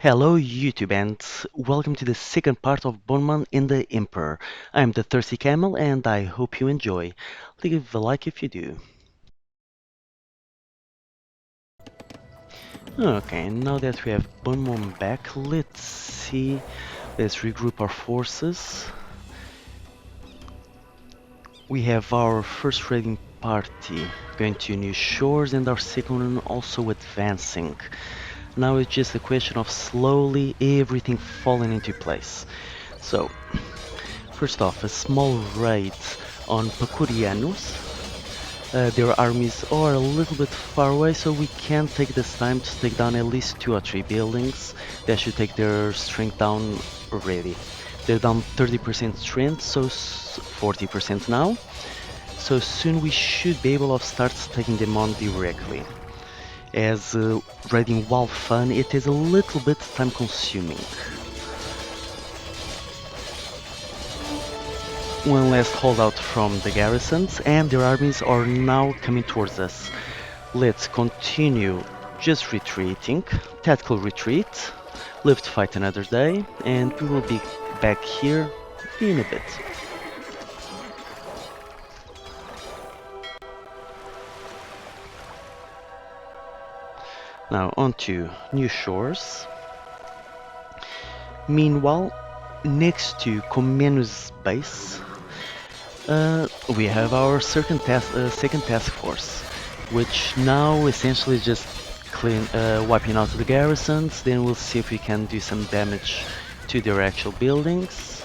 Hello YouTube and welcome to the second part of Bohemond in the Emperor. I'm the Thirsty Camel and I hope you enjoy. Leave a like if you do. Okay, now that we have Bohemond back, let's see. Let's regroup our forces. We have our first raiding party going to new shores and our second one also advancing. Now it's just a question of slowly everything falling into place. So, first off, a small raid on Pacurianos. Their armies are a little bit far away, so we can take this time to take down at least 2 or 3 buildings. That should take their strength down already. They're down 30% strength, so 40% now. So soon we should be able to start taking them on directly. As raiding while fun, it is a little bit time consuming. One last holdout from the garrisons, and their armies are now coming towards us. Let's continue just retreating, tactical retreat, live to fight another day, and we will be back here in a bit. Now on to new shores. Meanwhile, next to Comenius' base, we have our second task force, which now essentially just wiping out the garrisons. Then we'll see if we can do some damage to their actual buildings.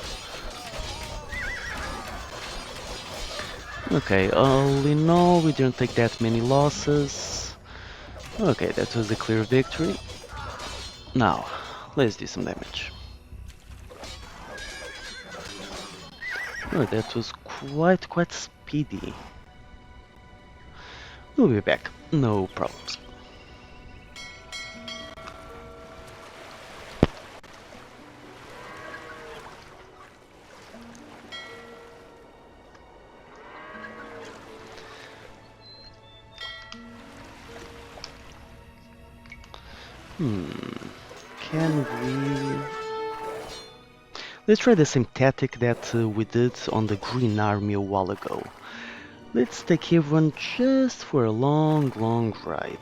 Okay, all in all, we didn't take that many losses. Okay, that was a clear victory. Now, let's do some damage. Oh, that was quite speedy. We'll be back, no problems. Can we... Let's try the same tactic that we did on the Green Army a while ago. Let's take everyone just for a long ride.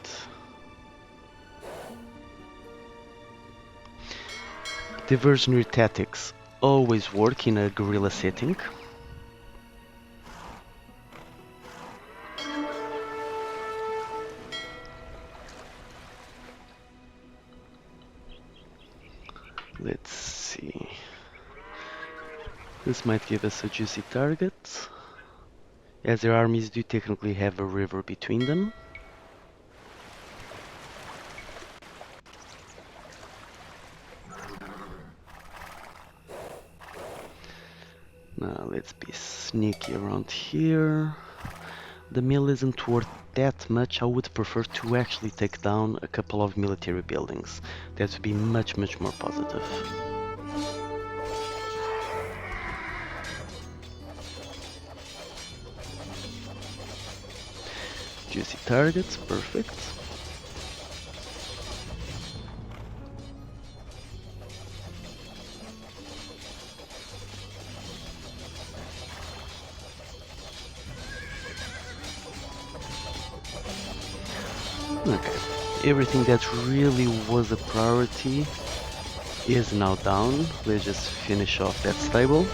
Diversionary tactics always work in a guerrilla setting. Let's see. This might give us a juicy target, as their armies do technically have a river between them. Now let's be sneaky around here. The mill isn't worth that much. I would prefer to actually take down a couple of military buildings. That would be much more positive. Juicy targets, perfect. Okay, everything that really was a priority is now down. Let's just finish off that stable.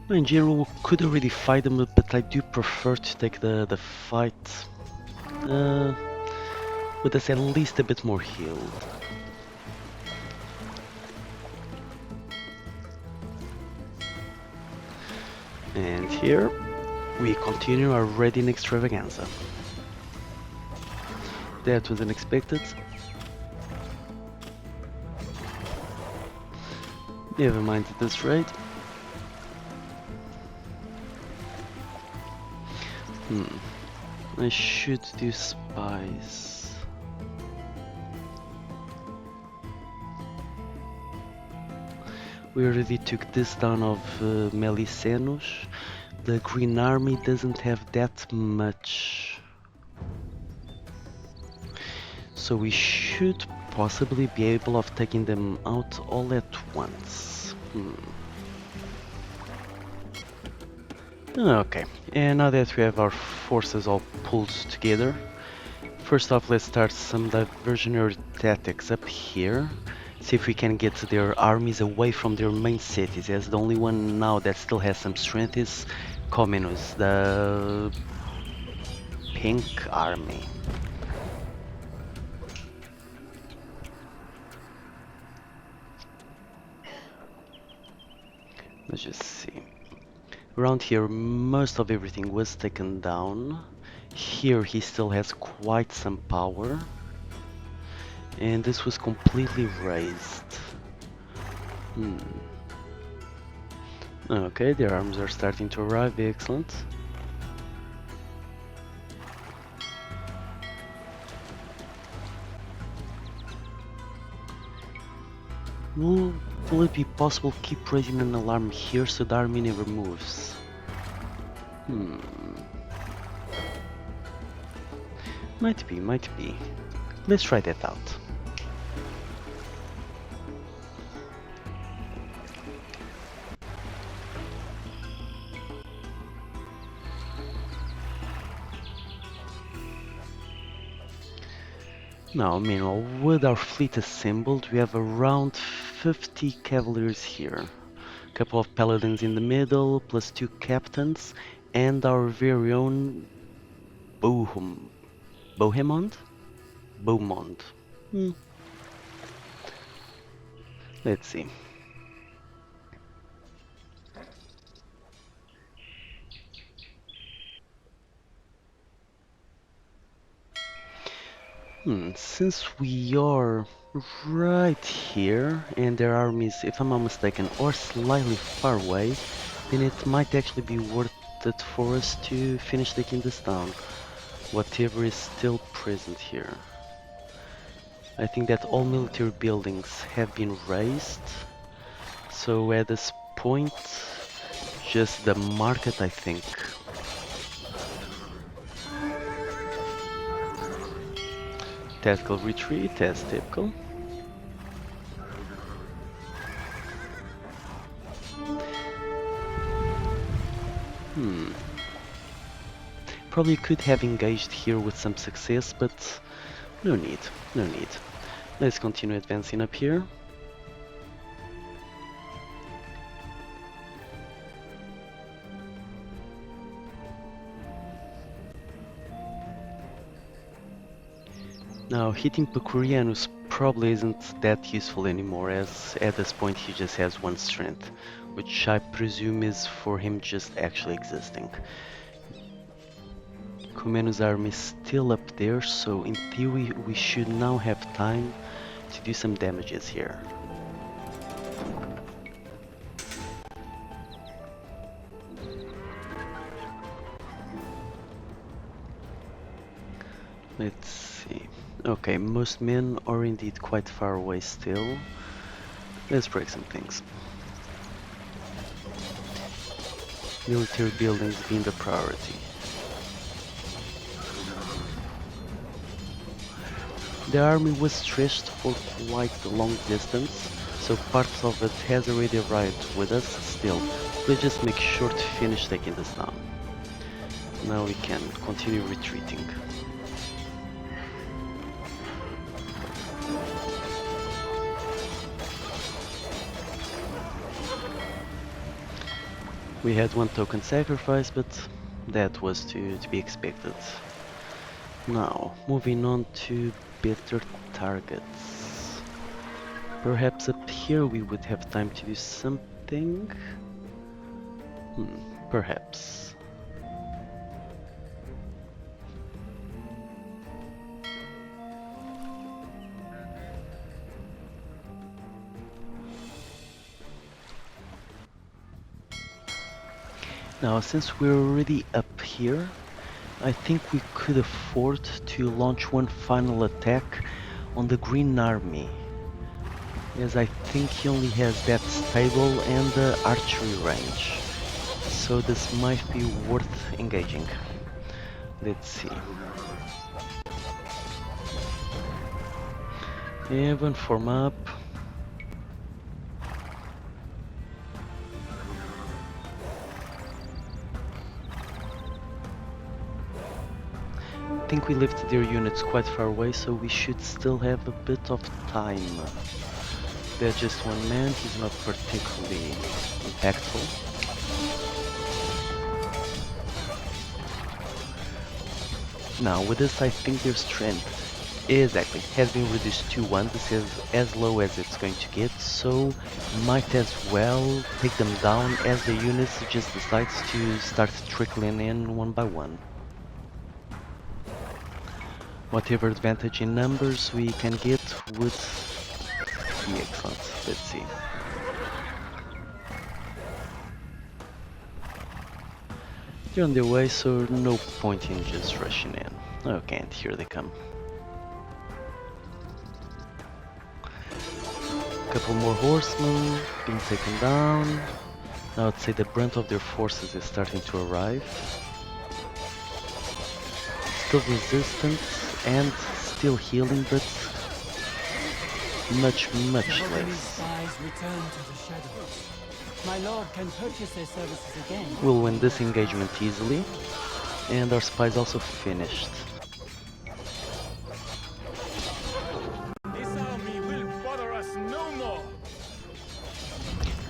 In general, we could already fight them, but I do prefer to take the fight with us at least a bit more healed. And here we continue our raiding extravaganza. That was unexpected. Never mind this raid. I should do spies. We already took this down of Melicenos. The Green Army doesn't have that much. So we should possibly be able of taking them out all at once. Okay, and now that we have our forces all pulled together, first off let's start some diversionary tactics up here. See if we can get their armies away from their main cities, as the only one now that still has some strength is Comenus, the pink army. Let's just see. Around here most of everything was taken down. Here he still has quite some power. And this was completely razed. Okay, their arms are starting to arrive, excellent. Will it be possible to keep raising an alarm here so the army never moves? Might be. Let's try that out. Now, meanwhile, with our fleet assembled, we have around 50 cavaliers here. A couple of paladins in the middle, plus 2 captains, and our very own Bohemond? Bohemond. Let's see. Since we are right here and their armies, if I'm not mistaken, are slightly far away, then it might actually be worth it for us to finish taking this town, whatever is still present here. I think that all military buildings have been razed, so at this point, just the market, I think. Tactical retreat, as typical. Probably could have engaged here with some success, but no need. Let's continue advancing up here. Now, hitting Pecurianus probably isn't that useful anymore, as at this point he just has 1 strength, which I presume is for him just actually existing. Comenus' army is still up there, so in theory we should now have time to do some damages here. Let's see. Okay, most men are indeed quite far away still. Let's break some things. Military buildings being the priority. The army was stretched for quite a long distance, so part of it has already arrived with us still. Let's just make sure to finish taking this down. Now we can continue retreating. We had 1 token sacrifice, but that was to be expected. Now, moving on to better targets. Perhaps up here we would have time to do something? Perhaps. Now, since we're already up here, I think we could afford to launch 1 final attack on the Green Army, as I think he only has that stable and the archery range, so this might be worth engaging. Let's see. Everyone form up. I think we left their units quite far away, so we should still have a bit of time. They're just one man, he's not particularly impactful. Now, with this, I think their strength has been reduced to 1. This is as low as it's going to get, so might as well take them down as the units just decides to start trickling in one by one. Whatever advantage in numbers we can get would be excellent. Let's see. They're on their way, so no point in just rushing in. Okay, and here they come. Couple more horsemen being taken down. Now I'd say the brunt of their forces is starting to arrive. Still resistant and still healing, but much less. My lord can purchase their services again. We'll win this engagement easily, and our spy's also finished. This army will bother us no more.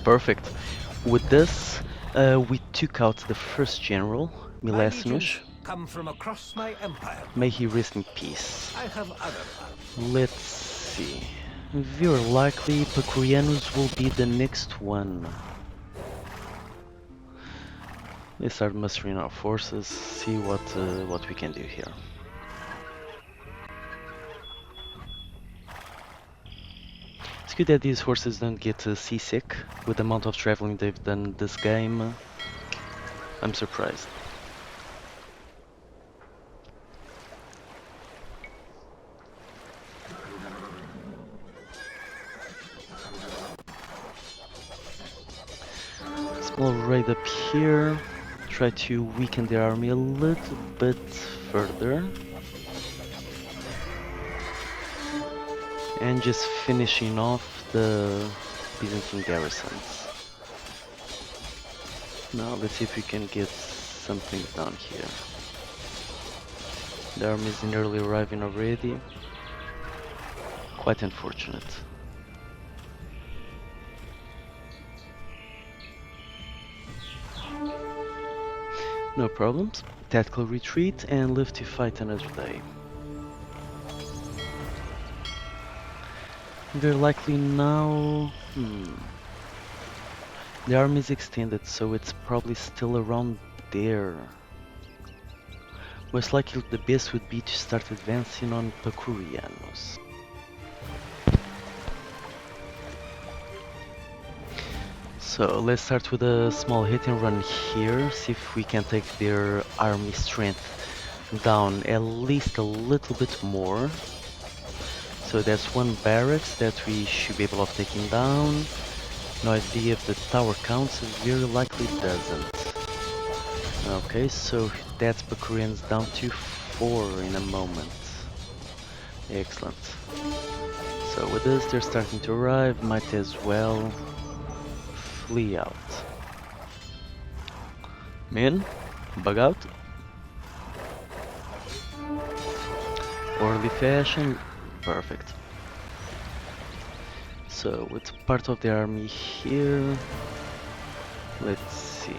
Perfect. With this, we took out the first general, Milesinus. Come from across my empire. May he rest in peace. I have other plans. Let's see. Very likely Pacurianus will be the next one. Let's start mustering our forces, see what we can do here. It's good that these horses don't get seasick with the amount of traveling they've done this game. I'm surprised. Small raid up here. Try to weaken their army a little bit further. And just finishing off the Byzantine garrisons. Now let's see if we can get something down here. The army is nearly arriving already. Quite unfortunate. No problems. Tactical retreat and live to fight another day. Very likely now... The army is extended, so it's probably still around there. Most likely the best would be to start advancing on Pacurianus. So let's start with a small hit and run here, see if we can take their army strength down at least a little bit more. So that's one barracks that we should be able of taking down. No idea if the tower counts, very likely doesn't. Okay, so that's Pacurians down to 4 in a moment. Excellent. So with this, they're starting to arrive, might as well flee out. Men, bug out. Orderly fashion, perfect. So with part of the army here, let's see.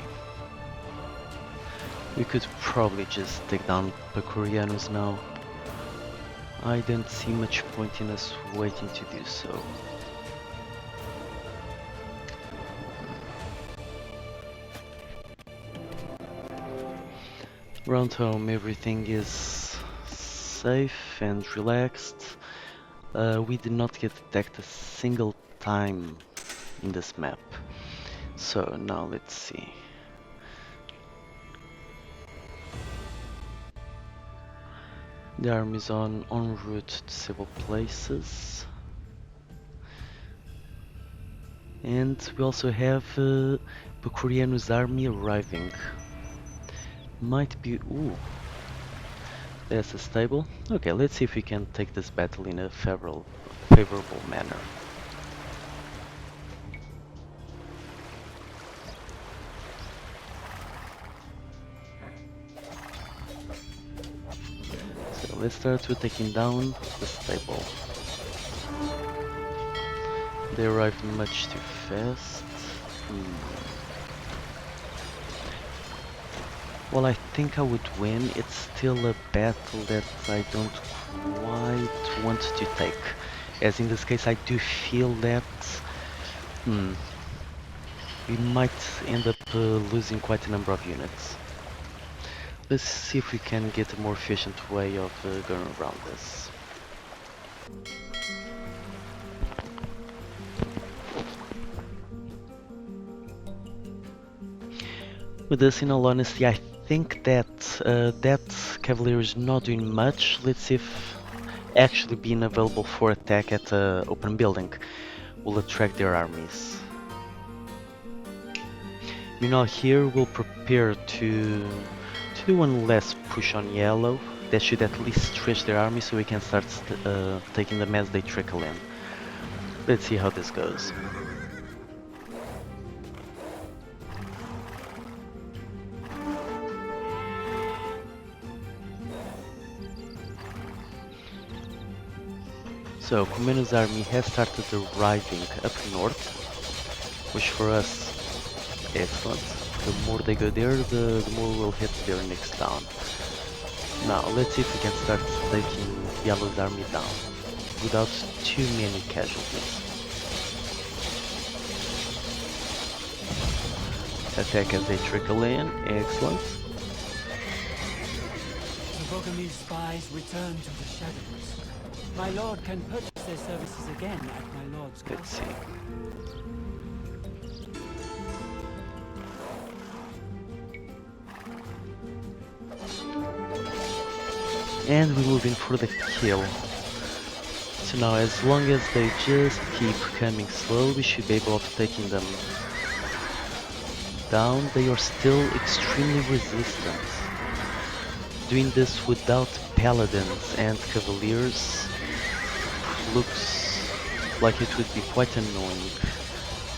We could probably just take down Pacurianus now. I don't see much point in us waiting to do so. Around home everything is safe and relaxed. We did not get attacked a single time in this map. So now let's see. The army is en route to several places. And we also have Pacurianus' army arriving. Might be... ooh. That's a stable. Okay, let's see if we can take this battle in a favorable manner. So let's start with taking down the stable. They arrived much too fast. Well, I think I would win. It's still a battle that I don't quite want to take. As in this case, I do feel that we might end up losing quite a number of units. Let's see if we can get a more efficient way of going around this. With this, in all honesty, I think that that Cavalier is not doing much. Let's see if actually being available for attack at an open building will attract their armies. Meanwhile, here we'll prepare to do one last push on yellow. That should at least stretch their army so we can start taking them as they trickle in. Let's see how this goes. So, Comeno's army has started arriving up north, which for us, excellent. The more they go there, the more we'll hit their next town. Now, let's see if we can start taking Yellow's army down without too many casualties. Attack as they trickle in, excellent. The Bohemond spies return to the shadows. My lord can purchase their services again at my lord's Let's see. castle. And we move in for the kill. So now, as long as they just keep coming slow, we should be able of taking them down. They are still extremely resistant. Doing this without paladins and cavaliers looks like it would be quite annoying.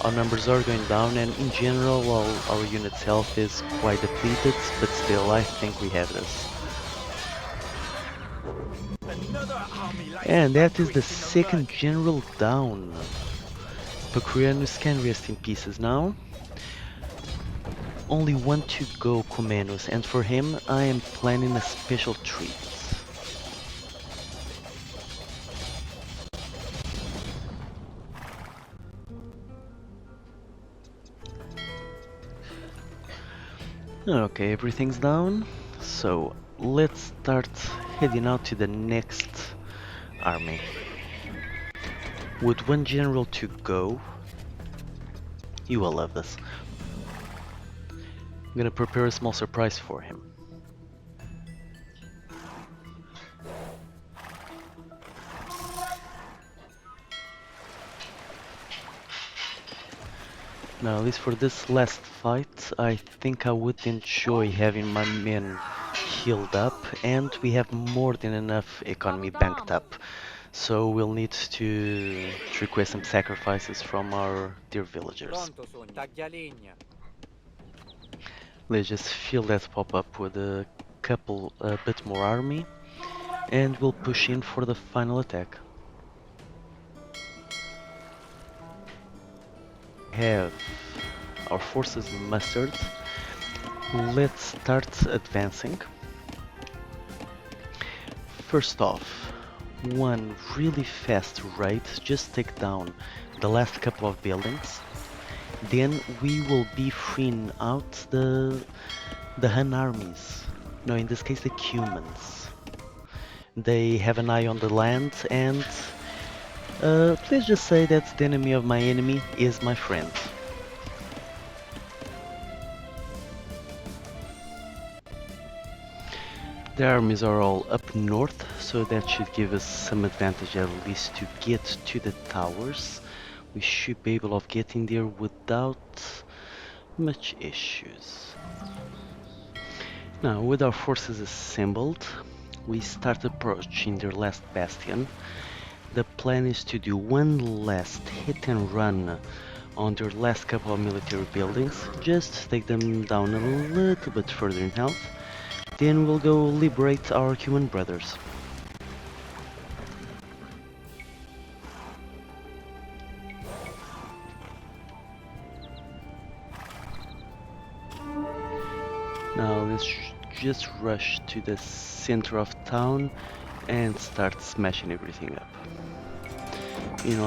Our numbers are going down, and in general, while our unit's health is quite depleted, but still, I think we have this. And that is the second general down. Pacrianus can rest in pieces now. Only one to go, Comenos, and for him I am planning a special treat. Okay, everything's down. So let's start heading out to the next army. With one general to go, you will love this. I'm gonna prepare a small surprise for him. Now, at least for this last fight, I think I would enjoy having my men healed up, and we have more than enough economy banked up. So we'll need to request some sacrifices from our dear villagers. Let's just fill that pop up with a bit more army, and we'll push in for the final attack. Have our forces mustered. Let's start advancing. First off, one really fast raid, just take down the last couple of buildings. Then we will be freeing out the Hun armies. No, in this case the Cumans. They have an eye on the land, and let's just say that the enemy of my enemy is my friend. The armies are all up north, so that should give us some advantage at least to get to the towers. We should be able of getting there without much issues. Now, with our forces assembled, we start approaching their last bastion. The plan is to do one last hit and run on their last couple of military buildings, just take them down a little bit further in health, then we'll go liberate our human brothers. Now let's just rush to the center of town and start smashing everything up.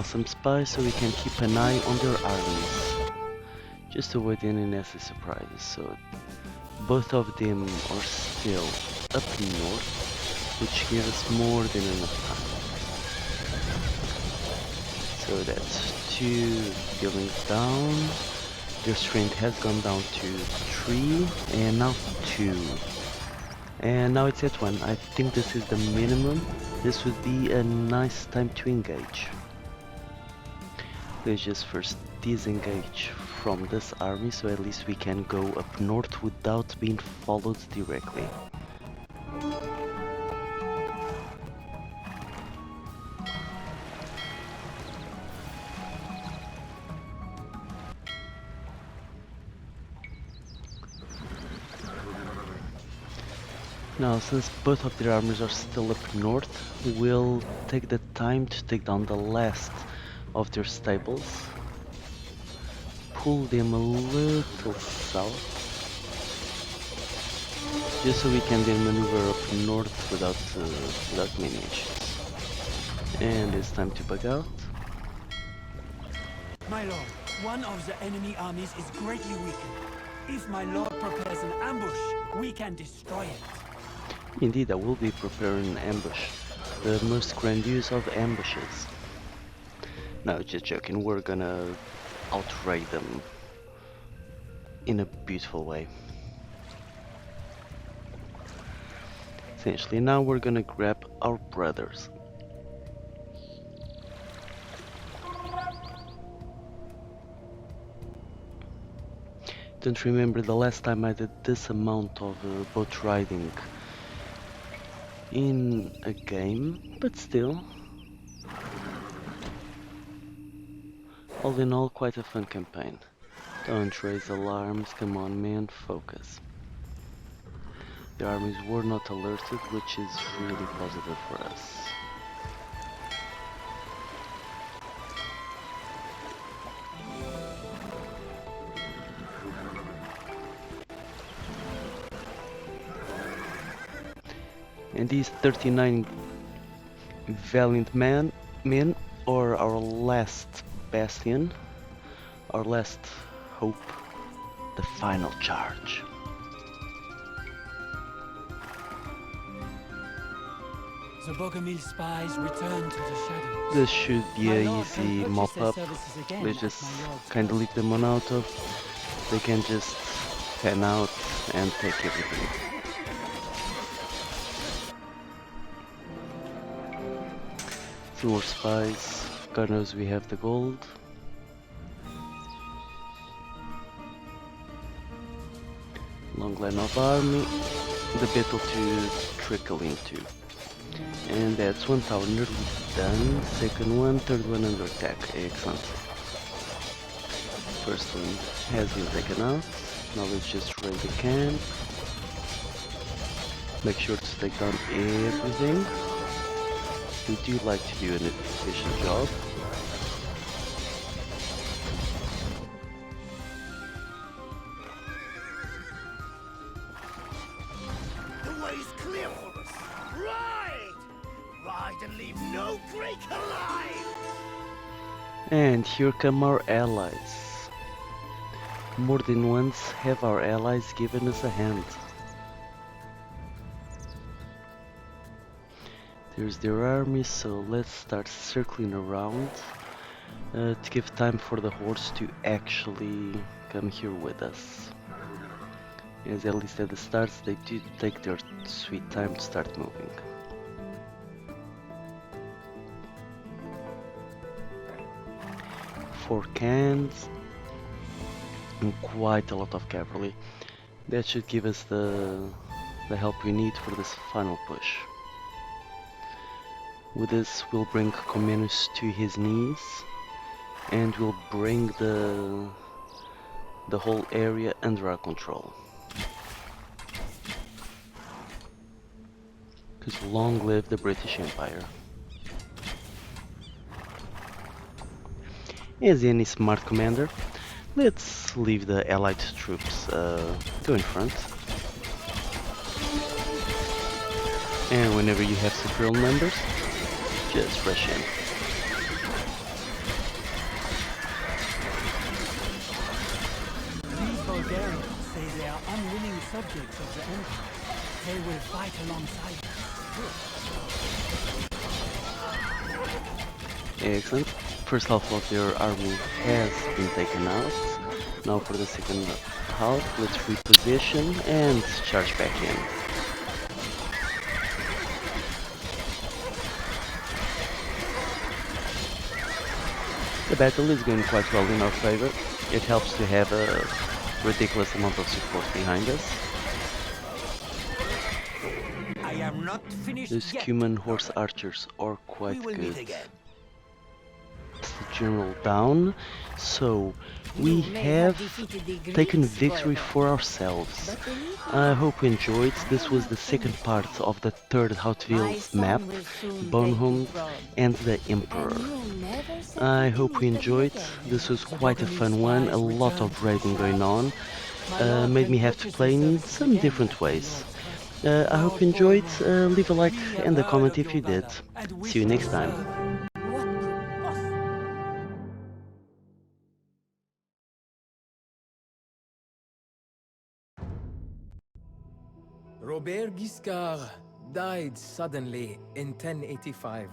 Some spies so we can keep an eye on their armies. Just avoid any nasty surprises. So both of them are still up north, which gives us more than enough time. So that's 2 buildings down. Their strength has gone down to 3 and now 2. And now it's at 1. I think this is the minimum. This would be a nice time to engage. Let's just first disengage from this army so at least we can go up north without being followed directly. Now, since both of their armies are still up north, we'll take the time to take down the last of their stables, pull them a little south, just so we can then maneuver up north without many issues. And it's time to bug out. My lord, one of the enemy armies is greatly weakened. If my lord prepares an ambush, we can destroy it. Indeed, I will be preparing an ambush. The most grandiose of ambushes. No, just joking, we're gonna outraid them in a beautiful way. Essentially, now we're gonna grab our brothers. Don't remember the last time I did this amount of boat riding in a game, but still, all in all, quite a fun campaign. Don't raise alarms, come on man, focus. The armies were not alerted, which is really positive for us. And these 39 valiant men are our last bastion, our last hope, the final charge. The Bohemond spies return to the shadows. This should be My a lord easy can purchase mop their up. services again Let's at just my lord's kind of cost. leave them on auto. They can just pan out and take everything. Two more spies. God knows we have the gold. Long line of army. The battle to trickle into. And that's one tower nearly done. Second one, third one under attack. Excellent. First one has been taken out. Now let's just raid the camp. Make sure to take down everything. We do like to do an efficient job. The way's clear for us. Ride! Ride and leave no break alive! And here come our allies. More than once have our allies given us a hand. There's their army, so let's start circling around to give time for the hordes to actually come here with us. As at least at the start, they do take their sweet time to start moving. Four cans and quite a lot of cavalry. That should give us the help we need for this final push. With this, we'll bring Comenius to his knees, and we'll bring the whole area under our control. Because long live the British Empire. As any smart commander, let's leave the allied troops go in front. And whenever you have superior numbers, just rush in. These Bulgarians say they are unwilling subjects of the Empire. They will fight alongside us. Excellent. First half of their army has been taken out. Now for the second half, let's reposition and charge back in. The battle is going quite well in our favor. It helps to have a ridiculous amount of support behind us. I am not finished Those yet. Cuman horse archers are quite We will good. meet again. It's the general down, so we have taken victory for ourselves. I hope you enjoyed. This was the second part of the third Hautevilles map, Bohemond and the Emperor. I hope you enjoyed. This was quite a fun one, a lot of raiding going on. Made me have to play in some different ways. I hope you enjoyed. Leave a like and a comment if you did. See you next time. Robert Guiscard died suddenly in 1085,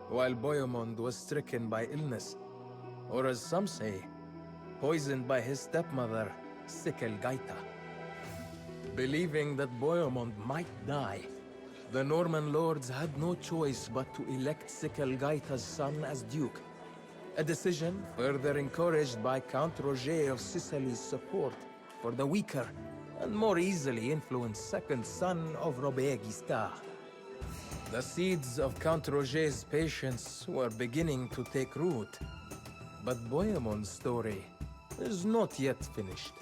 while Bohemond was stricken by illness, or as some say, poisoned by his stepmother, Sicilian. Believing that Bohemond might die, the Norman lords had no choice but to elect Sicilian's son as duke, a decision further encouraged by Count Roger of Sicily's support for the weaker and more easily influenced second son of Robert Guiscard. The seeds of Count Roger's patience were beginning to take root, but Bohemond's story is not yet finished.